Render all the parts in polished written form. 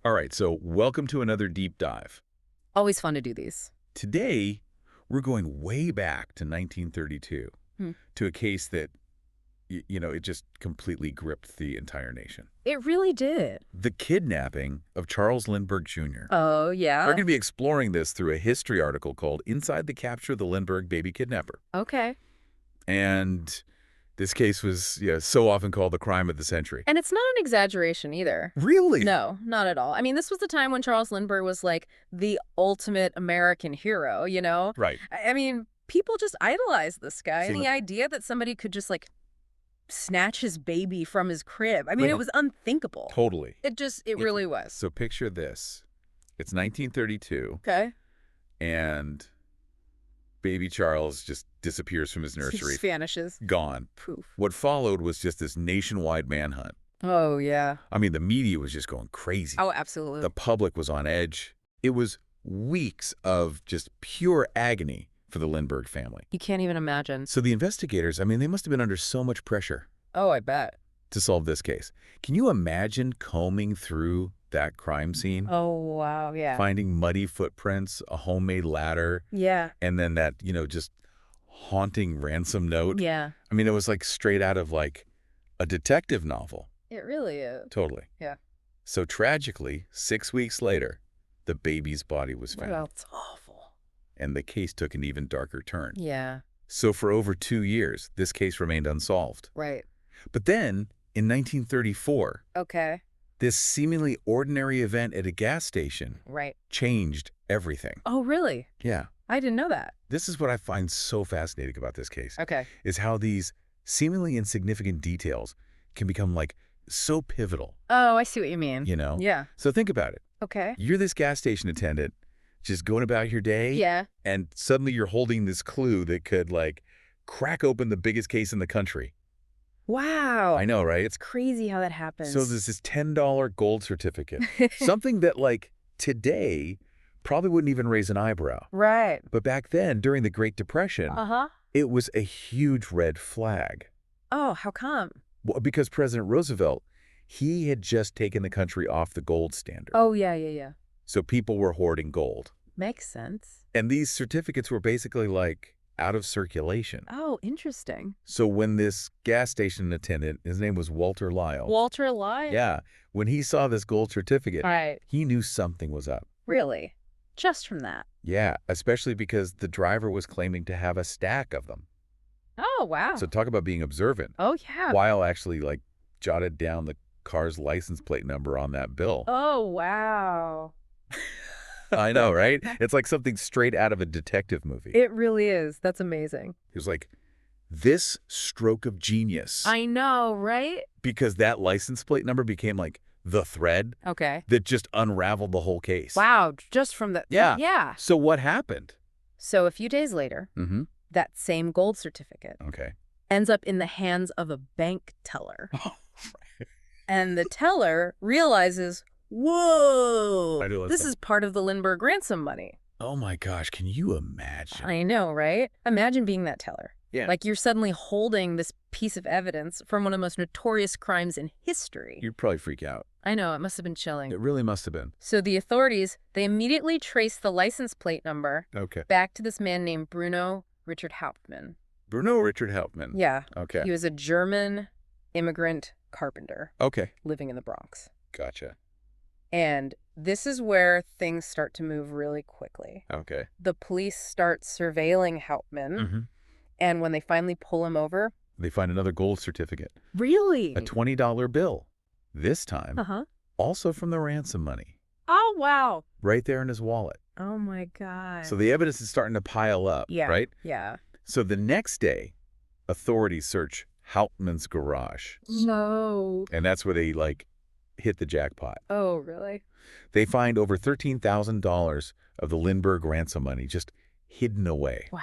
All right, so welcome to another deep dive. Always fun to do these. Today, we're going way back to 1932 Hmm. to a case that, it just completely gripped the entire nation. It really did. The kidnapping of Charles Lindbergh Jr. Oh, We're yeah? going to be exploring this through a history article called Inside the Capture of the Lindbergh Baby Kidnapper. Okay. And this case was so often called the crime of the century. And it's not an exaggeration either. Really? No, not at all. I mean, this was the time when Charles Lindbergh was like the ultimate American hero, you know? Right. I mean, people just idolized this guy. See, And the idea that somebody could just like snatch his baby from his crib. I mean, Right. it was unthinkable. Totally. It really was. So picture this. It's 1932. Okay. And baby Charles just disappears from his nursery. Just vanishes. Gone. Poof. What followed was just this nationwide manhunt. Oh, yeah. I mean, the media was just going crazy. Oh, absolutely. The public was on edge. It was weeks of just pure agony for the Lindbergh family. You can't even imagine. So the investigators, I mean, they must have been under so much pressure Oh, I bet. to solve this case. Can you imagine combing through that crime scene? Oh, wow. Yeah. Finding muddy footprints, a homemade ladder, Yeah. and then that, just haunting ransom note? Yeah. I mean, it was like straight out of like a detective novel. It really is. Totally. Yeah. So tragically, 6 weeks later, the baby's body was found. Well, it's awful. And the case took an even darker turn. Yeah. So for over 2 years, this case remained unsolved. Right. But then, in 1934, Okay. this seemingly ordinary event at a gas station Right. changed everything. Oh, really? Yeah. I didn't know that. This is what I find so fascinating about this case, Okay. is how these seemingly insignificant details can become like so pivotal, Oh, I see what you mean. Yeah. So think about it. Okay. You're this gas station attendant just going about your day. Yeah. And suddenly you're holding this clue that could like crack open the biggest case in the country. Wow. I know, right? It's crazy how that happens. So there's this $10 gold certificate, something that like today probably wouldn't even raise an eyebrow. Right. But back then, during the Great Depression, Uh-huh. it was a huge red flag. Oh, how come? Well, because President Roosevelt, he had just taken the country off the gold standard. Oh, yeah. So people were hoarding gold. Makes sense. And these certificates were basically like out of circulation. Oh, interesting. So when this gas station attendant, his name was Walter Lyle. Walter Lyon? Yeah. When he saw this gold certificate, Right. he knew something was up. Really? Just from that? Yeah, especially because the driver was claiming to have a stack of them. Oh, wow. So talk about being observant. Oh, yeah. Lyle actually like jotted down the car's license plate number on that bill. Oh, wow. I know, right? It's like something straight out of a detective movie. It really is. That's amazing. It was like, this stroke of genius. I know, right? Because that license plate number became like the thread Okay. that just unraveled the whole case. Wow. Just from the... Yeah. Yeah. So what happened? So a few days later, Mm-hmm. that same gold certificate Okay. ends up in the hands of a bank teller. Oh, And the teller realizes, whoa, I do love this that. is part of the Lindbergh ransom money. oh my gosh, can you imagine? I know, right? Imagine being that teller. Yeah. Like you're suddenly holding this piece of evidence from one of the most notorious crimes in history. You'd probably freak out. I know, it must have been chilling. It really must have been. So the authorities, they immediately traced the license plate number Okay. back to this man named Bruno Richard Hauptmann. Bruno Richard Hauptmann. Yeah. Okay. He was a German immigrant carpenter Okay. living in the Bronx. Gotcha. And this is where things start to move really quickly. Okay. The police start surveilling Hauptmann, Mm-hmm. and when they finally pull him over... They find another gold certificate. Really? A $20 bill. This time, Uh-huh. also from the ransom money. Oh, wow. Right there in his wallet. Oh, my God. So the evidence is starting to pile up, Yeah. right? Yeah. So the next day, authorities search Hauptmann's garage. No. And that's where they, like, hit the jackpot. Oh, really? They find over $13,000 of the Lindbergh ransom money just hidden away. Wow.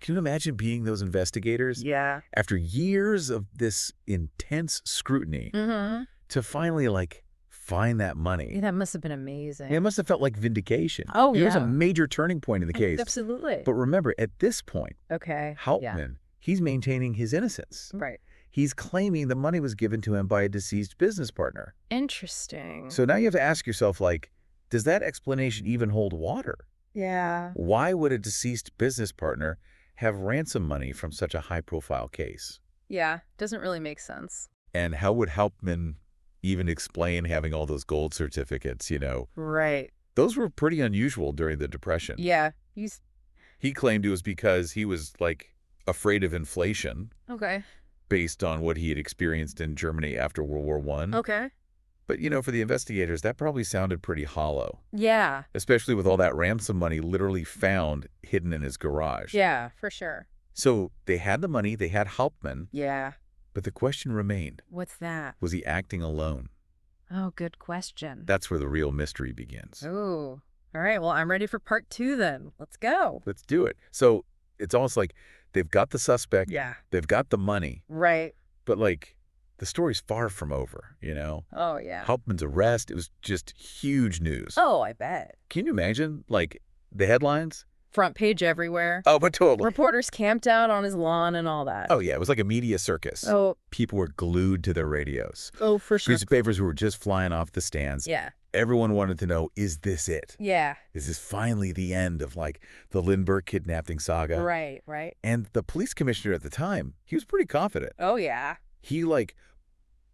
Can you imagine being those investigators? Yeah. After years of this intense scrutiny, Mm-hmm. to finally, like, find that money. Yeah, that must have been amazing. It must have felt like vindication. Oh, It was a yeah. major turning point in the case. Absolutely. But remember, at this point, Okay. Hauptmann, he's maintaining his innocence. Yeah. Right. he's claiming the money was given to him by a deceased business partner. Interesting. So now you have to ask yourself, like, does that explanation even hold water? Yeah. Why would a deceased business partner have ransom money from such a high-profile case? Yeah, doesn't really make sense. And how would Hauptmann even explain having all those gold certificates, Right. Those were pretty unusual during the Depression. Yeah. He claimed it was because he was, like, afraid of inflation Okay. based on what he had experienced in Germany after World War I. Okay. But, for the investigators, that probably sounded pretty hollow, Yeah. especially with all that ransom money literally found hidden in his garage. Yeah, for sure. So they had the money, they had Hauptmann, Yeah. but the question remained, What's that? was he acting alone? Oh, good question. That's where the real mystery begins. Oh, all right. Well, I'm ready for part 2 then. Let's go. Let's do it. So it's almost like they've got the suspect, Yeah. they've got the money, Right. but, like, the story's far from over, Oh, yeah. Hauptmann's arrest, it was just huge news. Oh, I bet. Can you imagine, like, the headlines? Front page everywhere. Oh, but totally. Reporters camped out on his lawn and all that. Oh, yeah, it was like a media circus. Oh. People were glued to their radios. Oh, for sure. Newspapers were just flying off the stands. Yeah. Everyone wanted to know, is this it? Yeah. Is this finally the end of, like, the Lindbergh kidnapping saga? Right, right. And the police commissioner at the time, he was pretty confident. Oh, yeah. He, like,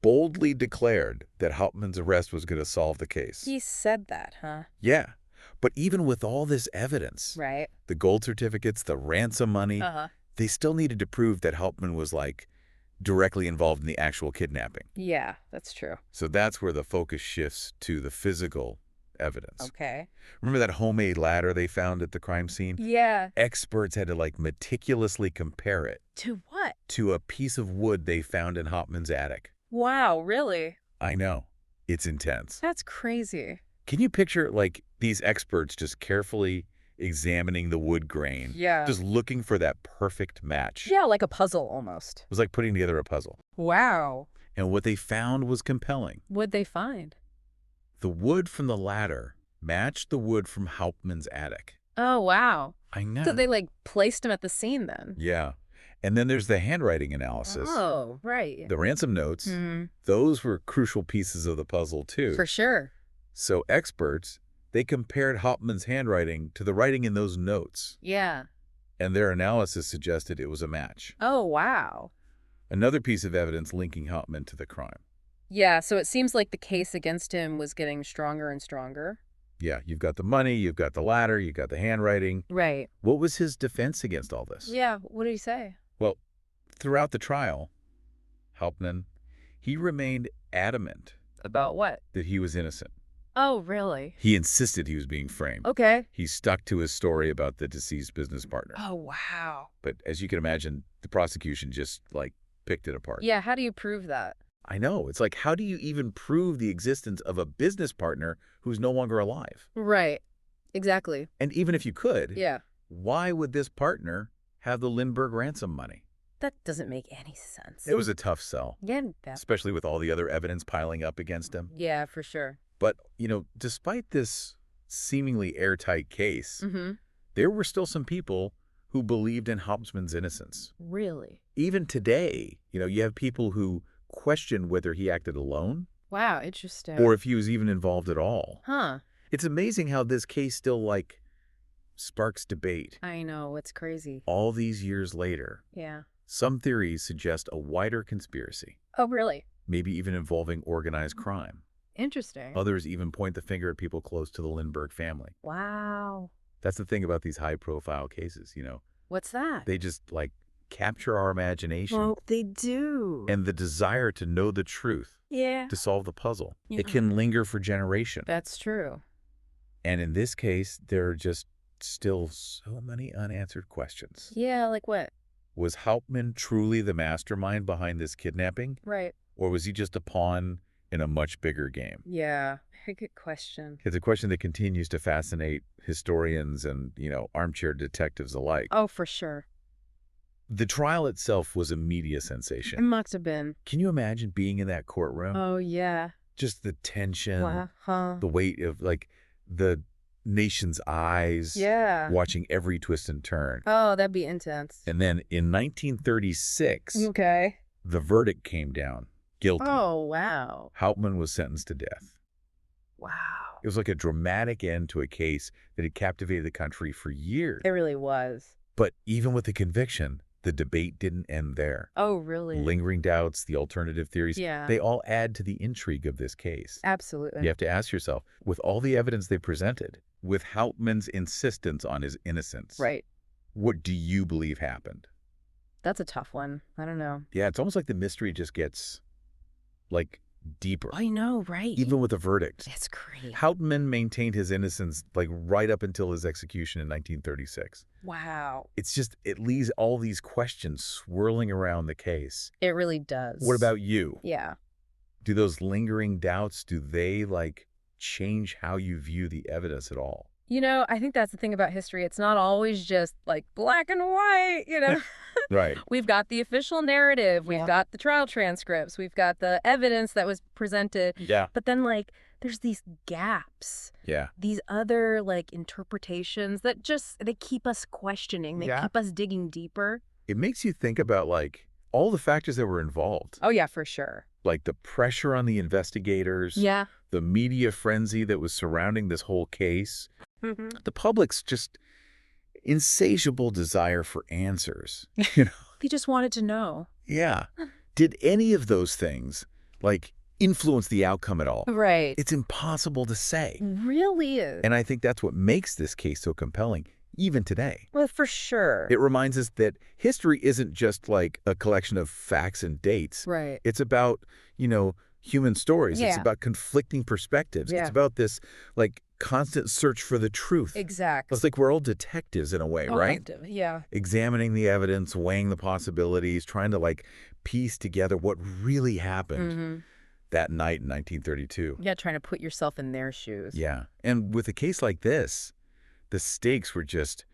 boldly declared that Hauptmann's arrest was going to solve the case. He said that, huh? Yeah. But even with all this evidence, Right. the gold certificates, the ransom money, they still needed to prove that Hauptmann was, like, directly involved in the actual kidnapping. Yeah, that's true. So that's where the focus shifts to the physical evidence. Okay. Remember that homemade ladder they found at the crime scene? Yeah. Experts had to, like, meticulously compare it To what? to a piece of wood they found in Hauptmann's attic. Wow, really? I know. It's intense. That's crazy. Can you picture, like, these experts just carefully examining the wood grain? Yeah. Just looking for that perfect match. Yeah, like a puzzle almost. It was like putting together a puzzle. Wow. And what they found was compelling. What'd they find? The wood from the ladder matched the wood from Hauptmann's attic. Oh, wow. I know. So they, like, placed him at the scene then? Yeah. And then there's the handwriting analysis. Oh, right. The ransom notes, Mhm. those were crucial pieces of the puzzle, too. For sure. So experts, they compared Hauptmann's handwriting to the writing in those notes, Yeah. and their analysis suggested it was a match. Oh, wow. Another piece of evidence linking Hauptmann to the crime. Yeah, so it seems like the case against him was getting stronger and stronger. Yeah, you've got the money, you've got the ladder, you've got the handwriting. Right. What was his defense against all this? Yeah, what did he say? Well, throughout the trial, Hauptmann, he remained adamant About what? that he was innocent. Oh, really? He insisted he was being framed. Okay. He stuck to his story about the deceased business partner. Oh, wow. But as you can imagine, the prosecution just, like, picked it apart. Yeah, how do you prove that? I know. It's like, how do you even prove the existence of a business partner who's no longer alive? Right. Exactly. And even if you could, Yeah. why would this partner have the Lindbergh ransom money? That doesn't make any sense. It was a tough sell, Yeah, especially with all the other evidence piling up against him. yeah, for sure. But, despite this seemingly airtight case, Mm-hmm. there were still some people who believed in Hauptmann's innocence. Really? Even today, you have people who question whether he acted alone Wow, interesting. or if he was even involved at all. Huh. It's amazing how this case still, like, sparks debate. I know, it's crazy. All these years later, Yeah. some theories suggest a wider conspiracy, Oh, really? maybe even involving organized crime. Interesting. Others even point the finger at people close to the Lindbergh family. Wow. That's the thing about these high-profile cases, What's that? They just, like, capture our imagination. Well, they do. And the desire to know the truth, Yeah. to solve the puzzle. Yeah. It can linger for generations. That's true. And in this case, there are just still so many unanswered questions. Yeah, like what? Was Hauptmann truly the mastermind behind this kidnapping? Right. Or was he just a pawn in a much bigger game? Yeah. Very good question. It's a question that continues to fascinate historians and, armchair detectives alike. Oh, for sure. The trial itself was a media It sensation. must have been. Can you imagine being in that courtroom? Oh, yeah. Just the tension, Wow. Huh. the weight of, like, the nation's eyes, Yeah. watching every twist and turn. Oh, that'd be intense. And then in 1936, Okay. The verdict came down. Guilty. Oh, wow. Hauptmann was sentenced to death. Wow. It was like a dramatic end to a case that had captivated the country for years. It really was. But even with the conviction, the debate didn't end there. Oh, really? Lingering doubts, the alternative theories, Yeah. they all add to the intrigue of this case. Absolutely. You have to ask yourself, with all the evidence they presented, with Hauptmann's insistence on his innocence, Right. what do you believe happened? That's a tough one. I don't know. Yeah, it's almost like the mystery just gets, like, deeper. I know, right? Even with the verdict. It's great. Hauptmann maintained his innocence, like, right up until his execution in 1936. Wow. It's just, it leaves all these questions swirling around the case. It really does. What about you? Yeah. Do those lingering doubts, do they, like, change how you view the evidence at all? You know, I think that's the thing about history. It's not always just like black and white, you know? Right. We've got the official narrative. We've got the trial transcripts. We've got the evidence that was presented. Yeah. But then, like, there's these gaps. Yeah. These other, like, interpretations that just, they keep us questioning. They keep us digging deeper. It makes you think about, like, all the factors that were involved. Oh, yeah, for sure. Like the pressure on the investigators. Yeah. The media frenzy that was surrounding this whole case. Mm-hmm. The public's just insatiable desire for answers, you know? They just wanted to know. Yeah. Did any of those things, like, influence the outcome at all? Right. It's impossible to say. Really is. And I think that's what makes this case so compelling, even today. Well, for sure. It reminds us that history isn't just like a collection of facts and dates. Right. It's about, you know, human stories. It's Yeah. about conflicting perspectives. Yeah. It's about this, like, constant search for the truth. Exactly. It's like we're all detectives in a way, right? Yeah. Examining the evidence, weighing the possibilities, trying to, like, piece together what really happened that night in 1932. Yeah, trying to put yourself in their shoes. Yeah. And with a case like this, the stakes were just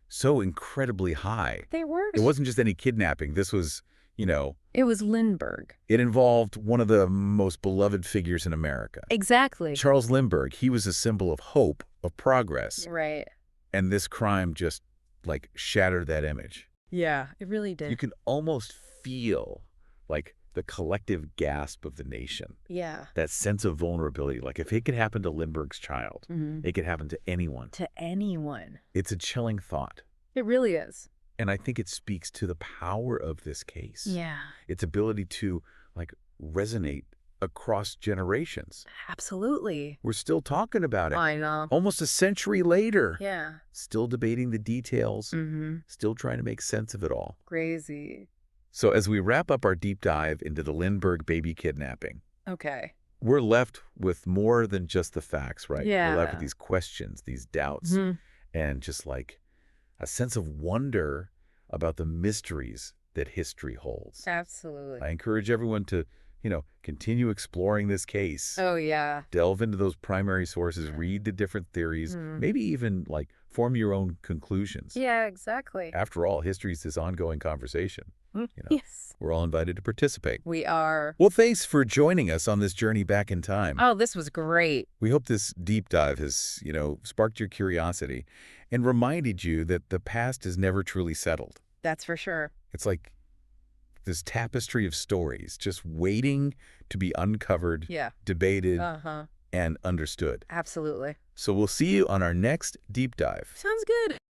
so incredibly high. They were. It wasn't just any kidnapping. This was, you know, It was Lindbergh. it involved one of the most beloved figures in America. Exactly. Charles Lindbergh, he was a symbol of hope, of progress. Right. And this crime just, like, shattered that image. Yeah, it really did. You can almost feel, like, the collective gasp of the nation. Yeah. That sense of vulnerability. Like, if it could happen to Lindbergh's child, it could happen to anyone. To anyone. It's a chilling thought. It really is. And I think it speaks to the power of this case. Yeah. Its ability to, like, resonate across generations. Absolutely. We're still talking about it. I know. Almost a century later. Yeah. Still debating the details. Still trying to make sense of it all. Crazy. So as we wrap up our deep dive into the Lindbergh baby kidnapping, Okay. we're left with more than just the facts, right? Yeah. We're left with these questions, these doubts, and just, like, a sense of wonder about the mysteries that history holds. Absolutely. I encourage everyone to, you know, continue exploring this case. Oh, yeah. Delve into those primary sources, read the different theories, maybe even, like, form your own conclusions. Yeah, exactly. After all, history is this ongoing conversation. You know, Yes. we're all invited to participate. We are. Well, thanks for joining us on this journey back in time. Oh, this was great. We hope this deep dive has, you know, sparked your curiosity and reminded you that the past is never truly settled. That's for sure. It's like this tapestry of stories just waiting to be uncovered, Yeah. debated, Uh-huh. and understood. Absolutely. So we'll see you on our next deep dive. Sounds good.